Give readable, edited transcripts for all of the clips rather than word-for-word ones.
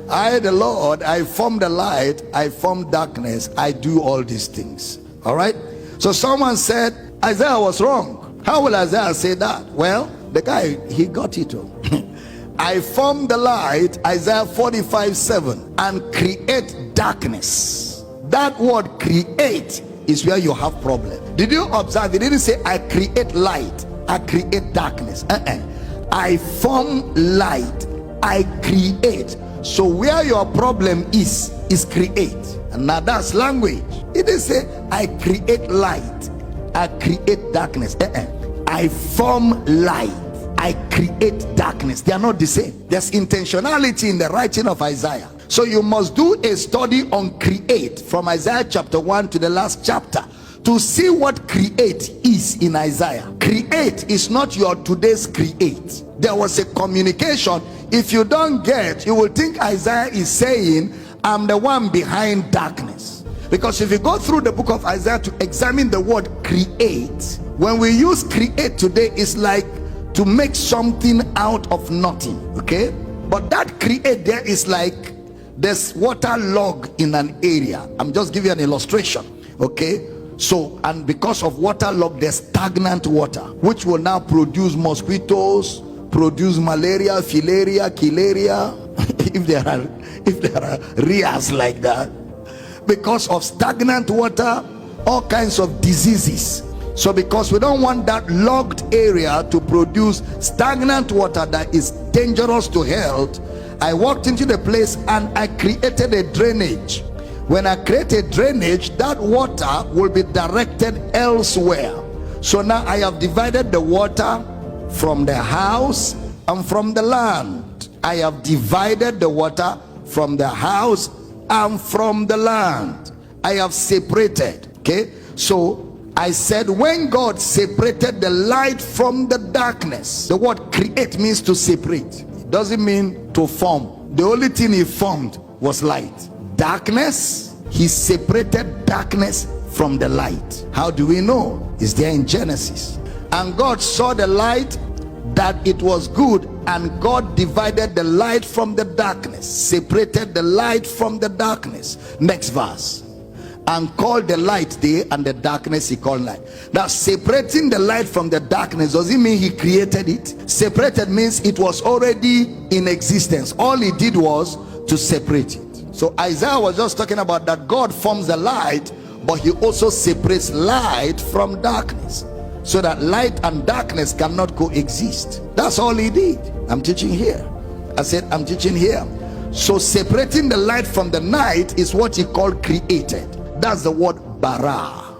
I, the Lord, I form the light, I form darkness, I do all these things. All right? So someone said Isaiah was wrong. How will Isaiah say that? Well, the guy, he got it all. I form the light, Isaiah 45:7, and create darkness. That word create is where you have problem. Did you observe? He didn't say I create light, I create darkness. I form light, I create. So where your problem is create. And now that's language. He didn't say I create light, I create darkness. I form light, I create darkness. They are not the same. There's intentionality in the writing of Isaiah. So you must do a study on create from Isaiah chapter 1 to the last chapter to see what create is in Isaiah. Create is not your today's create. There was a communication. If you don't get, you will think Isaiah is saying, I'm the one behind darkness. Because if you go through the book of Isaiah to examine the word create, when we use create today, it's like to make something out of nothing. Okay? But that create there is like there's water log in an area. I'm just giving you an illustration. Okay? So, and because of water log, there's stagnant water, which will now produce mosquitoes, produce malaria, filaria, kilaria, if there are rias like that. Because of stagnant water, all kinds of diseases. So because we don't want that logged area to produce stagnant water that is dangerous to health, I walked into the place and I created a drainage. When I create a drainage, that water will be directed elsewhere. So now I have divided the water from the house and from the land. I have divided the water from the house and from the land. I have separated. Okay, so I said when God separated the light from the darkness, the word create means to separate. It doesn't mean to form. The only thing he formed was light. Darkness, he separated darkness from the light. How do we know? It's there in Genesis. And God saw the light that it was good, and God divided the light from the darkness, separated the light from the darkness. Next verse. And called the light day, and the darkness he called night. Now separating the light from the darkness, does it mean he created it? Separated means it was already in existence. All he did was to separate it. So Isaiah was just talking about that God forms the light, but he also separates light from darkness, so that light and darkness cannot coexist. That's all he did. I'm teaching here. I said I'm teaching here. So separating the light from the night is what he called created. That's the word bara.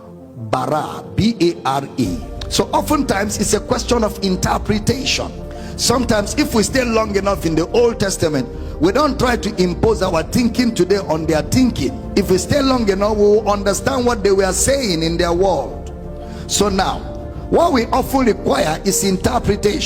Bara, B-A-R-A. So oftentimes it's a question of interpretation. Sometimes if we stay long enough in the Old Testament, we don't try to impose our thinking today on their thinking. If we stay long enough, we will understand what they were saying in their world. So now, what we often require is interpretation.